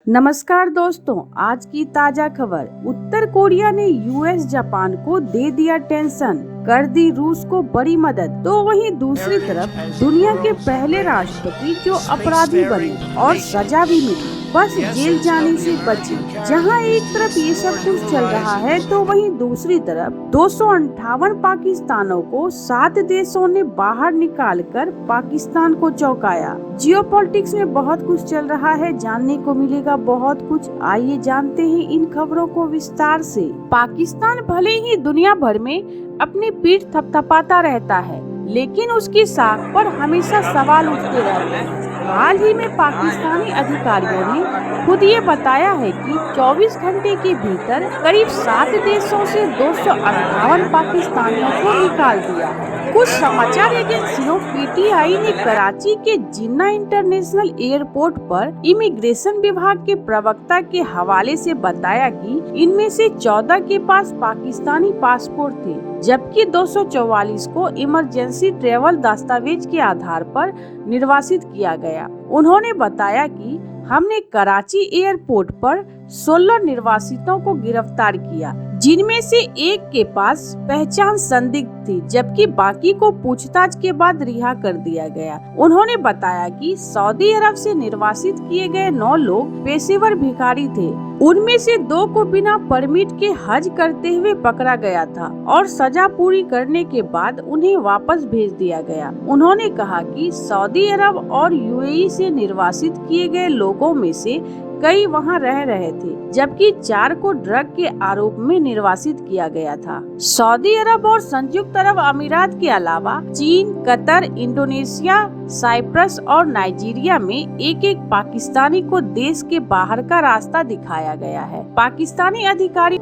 नमस्कार दोस्तों, आज की ताजा खबर। उत्तर कोरिया ने यूएस जापान को दे दिया टेंशन, कर दी रूस को बड़ी मदद। तो वहीं दूसरी तरफ दुनिया के पहले राष्ट्रपति जो अपराधी बने और सजा भी मिली, बस जेल जाने से बचे। जहां एक तरफ ये सब कुछ चल रहा है तो वहीं दूसरी तरफ 258 पाकिस्तानों को 7 देशों ने बाहर निकालकर पाकिस्तान को चौंकाया। जियोपॉलिटिक्स में बहुत कुछ चल रहा है, जानने को मिलेगा बहुत कुछ। आइए जानते हैं इन खबरों को विस्तार से। पाकिस्तान भले ही दुनिया भर में अपनी पीठ थपथपाता रहता है, लेकिन उसकी साख पर हमेशा सवाल उठते रहते हैं। हाल ही में पाकिस्तानी अधिकारियों ने खुद ये बताया है कि 24 घंटे के भीतर करीब 7 देशों से 258 पाकिस्तानियों को निकाल दिया है। कुछ समाचार एजेंसियों पीटीआई ने कराची के जिन्ना इंटरनेशनल एयरपोर्ट पर इमिग्रेशन विभाग के प्रवक्ता के हवाले से बताया कि इनमें से 14 के पास पाकिस्तानी पासपोर्ट थे, जबकि 244 को इमरजेंसी ट्रेवल दस्तावेज के आधार पर निर्वासित किया गया। उन्होंने बताया कि हमने कराची एयरपोर्ट पर 16 निर्वासितों को गिरफ्तार किया, जिनमें से एक के पास पहचान संदिग्ध थी, जबकि बाकी को पूछताछ के बाद रिहा कर दिया गया। उन्होंने बताया कि सऊदी अरब से निर्वासित किए गए 9 लोग पेशेवर भिखारी थे। उनमें से 2 को बिना परमिट के हज करते हुए पकड़ा गया था और सजा पूरी करने के बाद उन्हें वापस भेज दिया गया। उन्होंने कहा कि सऊदी अरब और यूएई से निर्वासित किए गए लोगों में से कई वहां रह रहे थे, जबकि 4 को ड्रग के आरोप में निर्वासित किया गया था। सऊदी अरब और संयुक्त अरब अमीरात के अलावा चीन, कतर, इंडोनेशिया, साइप्रस और नाइजीरिया में एक पाकिस्तानी को देश के बाहर का रास्ता दिखाया गया है। पाकिस्तानी अधिकारी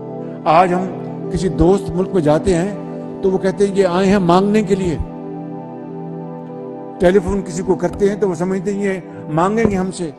आज हम किसी दोस्त मुल्क में जाते हैं तो वो कहते हैं ये आए हैं मांगने के लिए। टेलीफोन किसी को करते हैं तो वो समझते हैं ये मांगेंगे हमसे।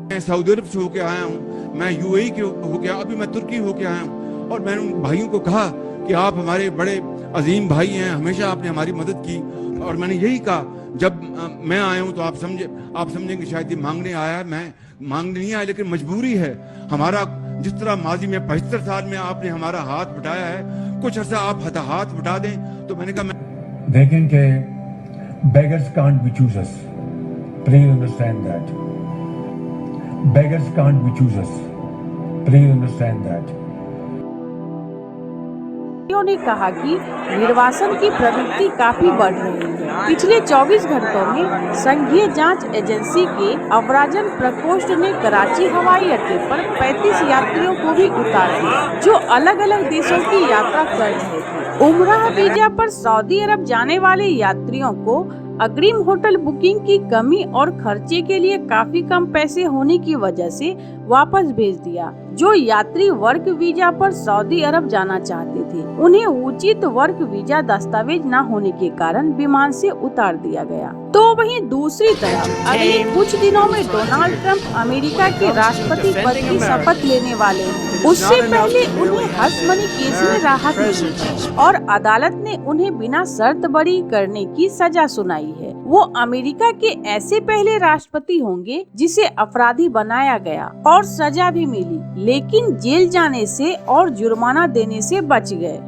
मैं सऊदी अरब से होके आया हूँ, मैं यूएई के होके, अभी मैं तुर्की होके आया हूँ, और मैंने उन भाइयों को कहा कि आप हमारे बड़े अजीम भाई हैं, हमेशा आपने हमारी मदद की। और मैंने यही कहा जब मैं आया हूँ तो आप समझेंगे शायद ये मांगने आया है। मैं मांगने नहीं आया, लेकिन मजबूरी है हमारा। जिस तरह माजी में 75 साल में आपने हमारा हाथ बटाया है, कुछ अर्सा आप हाथ बटा दें। तो मैंने कहा मैं देखें कि beggars can't be choosers. Please understand that. Beggars can't be choosers. Please understand that. ने कहा कि निर्वासन की प्रवृत्ति काफी बढ़ रही है। पिछले 24 घंटों में संघीय जांच एजेंसी के अवराजन प्रकोष्ठ ने कराची हवाई अड्डे पर 35 यात्रियों को भी उतार दिया, जो अलग अलग देशों की यात्रा कर रहे थे। उमराह वीजा पर सऊदी अरब जाने वाले यात्रियों को अग्रिम होटल बुकिंग की कमी और खर्चे के लिए काफी कम पैसे होने की वजह से वापस भेज दिया। जो यात्री वर्क वीजा पर सऊदी अरब जाना चाहते थे, उन्हें उचित वर्क वीजा दस्तावेज न होने के कारण विमान से उतार दिया गया। तो वहीं दूसरी तरफ अगले कुछ दिनों में डोनाल्ड ट्रंप अमेरिका के राष्ट्रपति पद की शपथ लेने वाले हैं। उससे पहले उन्हें हर्ष मनी केस में राहत मिली और अदालत ने उन्हें बिना शर्त बरी करने की सजा सुनाई है। वो अमेरिका के ऐसे पहले राष्ट्रपति होंगे जिसे अपराधी बनाया गया और सजा भी मिली, लेकिन जेल जाने से और जुर्माना देने से बच गए।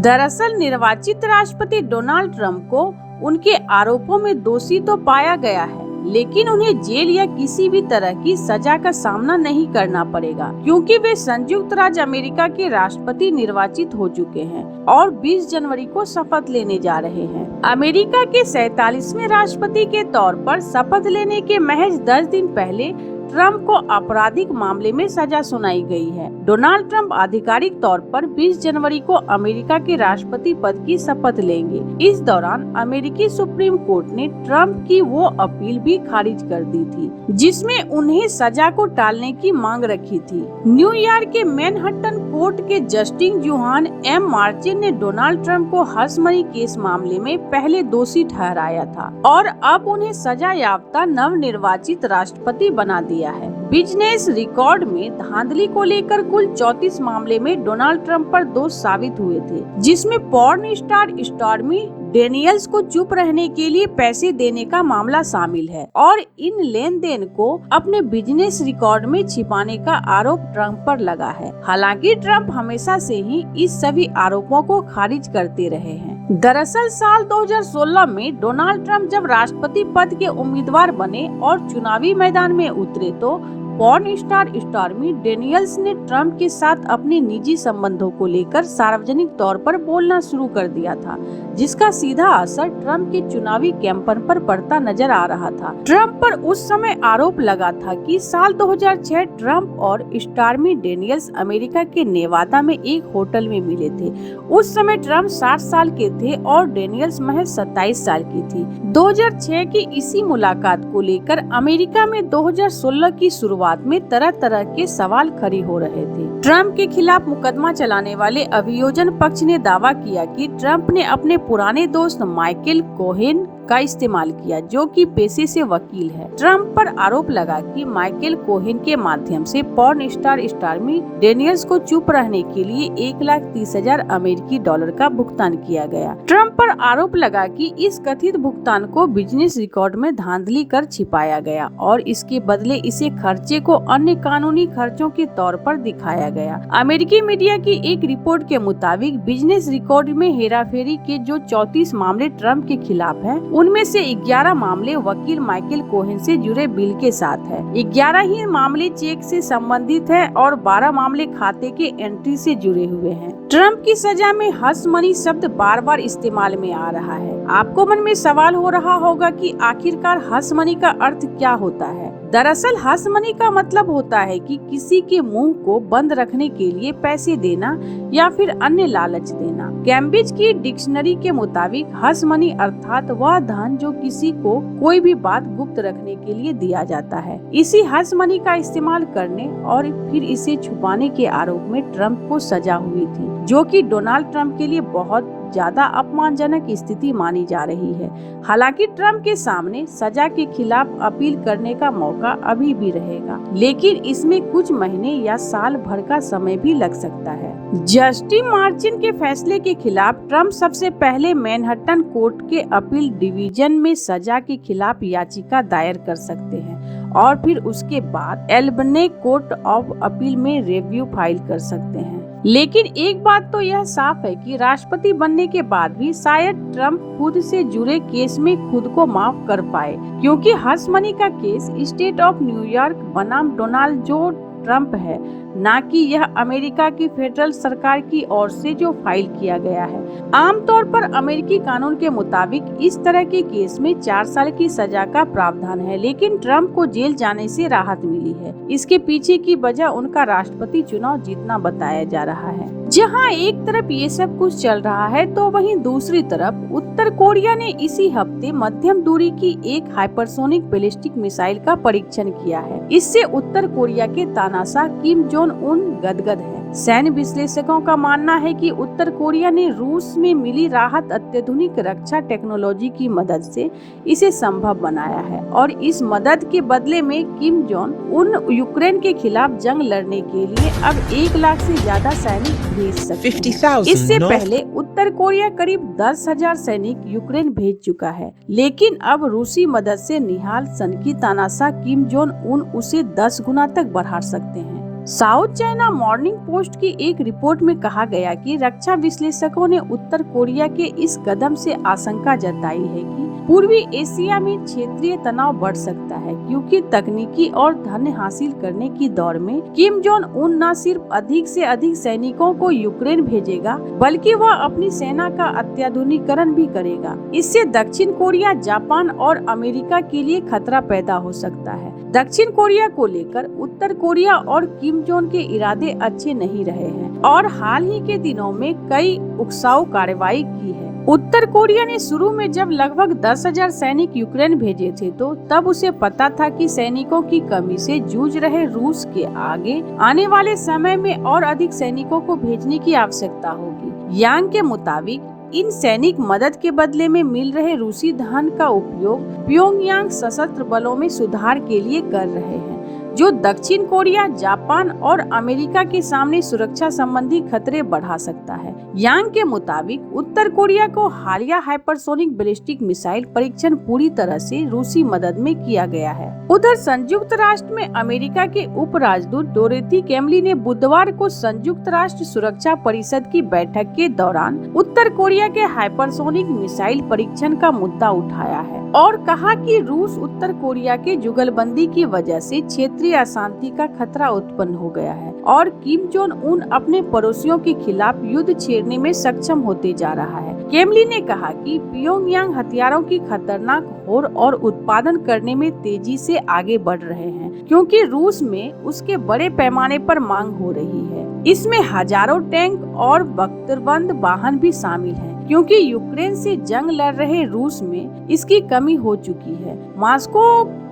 दरअसल निर्वाचित राष्ट्रपति डोनाल्ड ट्रंप को उनके आरोपों में दोषी तो पाया गया है, लेकिन उन्हें जेल या किसी भी तरह की सजा का सामना नहीं करना पड़ेगा, क्योंकि वे संयुक्त राज्य अमेरिका के राष्ट्रपति निर्वाचित हो चुके हैं और 20 जनवरी को शपथ लेने जा रहे हैं। अमेरिका के 47वें राष्ट्रपति के तौर पर शपथ लेने के महज 10 दिन पहले ट्रंप को आपराधिक मामले में सजा सुनाई गई है। डोनाल्ड ट्रंप आधिकारिक तौर पर 20 जनवरी को अमेरिका के राष्ट्रपति पद की शपथ लेंगे। इस दौरान अमेरिकी सुप्रीम कोर्ट ने ट्रंप की वो अपील भी खारिज कर दी थी, जिसमें उन्हें सजा को टालने की मांग रखी थी। न्यूयॉर्क के मैनहट्टन कोर्ट के जस्टिस जोहान एम मार्चिन ने डोनाल्ड ट्रंप को हर्ष मनी केस मामले में पहले दोषी ठहराया था और अब उन्हें सजा याफ्ता नव निर्वाचित राष्ट्रपति बना दिया है। बिजनेस रिकॉर्ड में धांधली को लेकर कुल 34 मामले में डोनाल्ड ट्रंप पर दोष साबित हुए थे, जिसमें पॉर्न स्टार स्टॉर्मी डेनियल्स को चुप रहने के लिए पैसे देने का मामला शामिल है और इन लेन देन को अपने बिजनेस रिकॉर्ड में छिपाने का आरोप ट्रंप पर लगा है। हालांकि ट्रंप हमेशा से ही इस सभी आरोपों को खारिज करते रहे हैं। दरअसल साल 2016 में डोनाल्ड ट्रंप जब राष्ट्रपति पद के उम्मीदवार बने और चुनावी मैदान में उतरे तो पॉर्न स्टार स्टॉर्मी डेनियल्स ने ट्रंप के साथ अपने निजी संबंधों को लेकर सार्वजनिक तौर पर बोलना शुरू कर दिया था, जिसका सीधा असर ट्रंप के चुनावी कैंपेन पर पड़ता नजर आ रहा था। ट्रंप पर उस समय आरोप लगा था कि साल 2006 ट्रंप और स्टॉर्मी डेनियल्स अमेरिका के नेवादा में एक होटल में मिले थे। उस समय ट्रंप 60 साल के थे और डेनियल्स महज 27 साल की थी। 2006 की इसी मुलाकात को लेकर अमेरिका में 2016 की शुरुआत में तरह तरह के सवाल खड़े हो रहे थे। ट्रंप के खिलाफ मुकदमा चलाने वाले अभियोजन पक्ष ने दावा किया कि ट्रंप ने अपने पुराने दोस्त माइकल कोहेन का इस्तेमाल किया, जो कि पेशे से वकील है। ट्रंप पर आरोप लगा कि माइकल कोहेन के माध्यम से पॉर्न स्टार स्टॉर्मी डेनियल्स को चुप रहने के लिए $1,30,000 अमेरिकी डॉलर का भुगतान किया गया। ट्रंप पर आरोप लगा कि इस कथित भुगतान को बिजनेस रिकॉर्ड में धांधली कर छिपाया गया और इसके बदले इसे खर्चे को अन्य कानूनी खर्चों के तौर पर दिखाया गया। अमेरिकी मीडिया की एक रिपोर्ट के मुताबिक बिजनेस रिकॉर्ड में हेराफेरी के जो 34 मामले ट्रंप के खिलाफ हैं, उनमें से 11 मामले वकील माइकल कोहेन से जुड़े बिल के साथ है। 11 ही मामले चेक से संबंधित है और 12 मामले खाते के एंट्री से जुड़े हुए हैं। ट्रंप की सजा में हश मनी शब्द बार बार इस्तेमाल में आ रहा है। आपको मन में सवाल हो रहा होगा कि आखिरकार हश मनी का अर्थ क्या होता है। दरअसल हश मनी का मतलब होता है कि किसी के मुंह को बंद रखने के लिए पैसे देना या फिर अन्य लालच देना। कैम्ब्रिज की डिक्शनरी के मुताबिक हश मनी अर्थात वह धन जो किसी को कोई भी बात गुप्त रखने के लिए दिया जाता है। इसी हश मनी का इस्तेमाल करने और फिर इसे छुपाने के आरोप में ट्रंप को सजा हुई थी, जो कि डोनाल्ड ट्रंप के लिए बहुत ज्यादा अपमानजनक स्थिति मानी जा रही है। हालांकि ट्रंप के सामने सजा के खिलाफ अपील करने का मौका अभी भी रहेगा, लेकिन इसमें कुछ महीने या साल भर का समय भी लग सकता है। जस्टिस मार्चिन के फैसले के खिलाफ ट्रंप सबसे पहले मैनहट्टन कोर्ट के अपील डिवीजन में सजा के खिलाफ याचिका दायर कर सकते हैं और फिर उसके बाद एल्बने कोर्ट ऑफ अपील में रिव्यू फाइल कर सकते हैं। लेकिन एक बात तो यह साफ है कि राष्ट्रपति बनने के बाद भी शायद ट्रंप खुद से जुड़े केस में खुद को माफ कर पाए, क्योंकि हश मनी का केस स्टेट ऑफ न्यूयॉर्क बनाम डोनाल्ड जो ट्रंप है, न कि यह अमेरिका की फेडरल सरकार की ओर से जो फाइल किया गया है। आमतौर पर अमेरिकी कानून के मुताबिक इस तरह के केस में 4 साल की सजा का प्रावधान है, लेकिन ट्रंप को जेल जाने से राहत मिली है। इसके पीछे की वजह उनका राष्ट्रपति चुनाव जीतना बताया जा रहा है। जहां एक तरफ ये सब कुछ चल रहा है तो वहीं दूसरी तरफ उत्तर कोरिया ने इसी हफ्ते मध्यम दूरी की एक हाइपरसोनिक बैलिस्टिक मिसाइल का परीक्षण किया है। इससे उत्तर कोरिया के तानाशाह किम जोंग उन गदगद है। सैन्य विश्लेषकों का मानना है कि उत्तर कोरिया ने रूस में मिली राहत अत्याधुनिक रक्षा टेक्नोलॉजी की मदद से इसे संभव बनाया है और इस मदद के बदले में किम जोंग उन यूक्रेन के खिलाफ जंग लड़ने के लिए अब 1 लाख से ज्यादा सैनिक भेज सकते हैं। इससे पहले उत्तर कोरिया करीब 10,000 सैनिक यूक्रेन भेज चुका है, लेकिन अब रूसी मदद से निहाल सनकी तानाशाह किम जोंग उन उसे 10 गुना तक बढ़ा सकते हैं। साउथ चाइना मॉर्निंग पोस्ट की एक रिपोर्ट में कहा गया कि रक्षा विश्लेषकों ने उत्तर कोरिया के इस कदम से आशंका जताई है कि पूर्वी एशिया में क्षेत्रीय तनाव बढ़ सकता है, क्योंकि तकनीकी और धन हासिल करने की दौड़ में किम जोंग उन न सिर्फ अधिक से अधिक सैनिकों को यूक्रेन भेजेगा, बल्कि वह अपनी सेना का अत्याधुनिकीकरण भी करेगा। इससे दक्षिण कोरिया, जापान और अमेरिका के लिए खतरा पैदा हो सकता है। दक्षिण कोरिया को लेकर उत्तर कोरिया और किम जोंग के इरादे अच्छे नहीं रहे हैं और हाल ही के दिनों में कई उकसाऊ कार्रवाई की है। उत्तर कोरिया ने शुरू में जब लगभग 10,000 सैनिक यूक्रेन भेजे थे तो तब उसे पता था कि सैनिकों की कमी से जूझ रहे रूस के आगे आने वाले समय में और अधिक सैनिकों को भेजने की आवश्यकता होगी। यांग के मुताबिक इन सैनिक मदद के बदले में मिल रहे रूसी धन का उपयोग प्योंगयांग सशस्त्र बलों में सुधार के लिए कर रहे हैं, जो दक्षिण कोरिया, जापान और अमेरिका के सामने सुरक्षा संबंधी खतरे बढ़ा सकता है। यांग के मुताबिक उत्तर कोरिया को हालिया हाइपरसोनिक बैलिस्टिक मिसाइल परीक्षण पूरी तरह से रूसी मदद में किया गया है। उधर संयुक्त राष्ट्र में अमेरिका के उप राजदूत डोरोथी कैमली ने बुधवार को संयुक्त राष्ट्र सुरक्षा परिषद की बैठक के दौरान उत्तर कोरिया के हाइपरसोनिक मिसाइल परीक्षण का मुद्दा उठाया है और कहा कि रूस उत्तर कोरिया के जुगलबंदी की वजह से क्षेत्रीय अशांति का खतरा उत्पन्न हो गया है और किम जोंग उन अपने पड़ोसियों के खिलाफ युद्ध छेड़ने में सक्षम होते जा रहा है। कैमली ने कहा कि प्योंगयांग हथियारों की खतरनाक होड़ और उत्पादन करने में तेजी से आगे बढ़ रहे हैं क्योंकि रूस में उसके बड़े पैमाने पर मांग हो रही है। इसमें हजारों टैंक और बख्तरबंद वाहन भी शामिल हैं क्योंकि यूक्रेन से जंग लड़ रहे रूस में इसकी कमी हो चुकी है। मॉस्को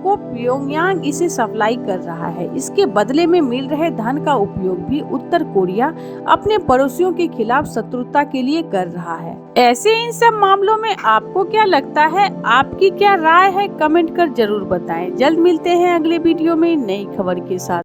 को प्योंगयांग इसे सप्लाई कर रहा है। इसके बदले में मिल रहे धन का उपयोग भी उत्तर कोरिया अपने पड़ोसियों के खिलाफ शत्रुता के लिए कर रहा है। ऐसे इन सब मामलों में आपको क्या लगता है? आपकी क्या राय है? कमेंट कर जरूर बताएं। जल्द मिलते हैं अगले वीडियो में नई खबर के साथ।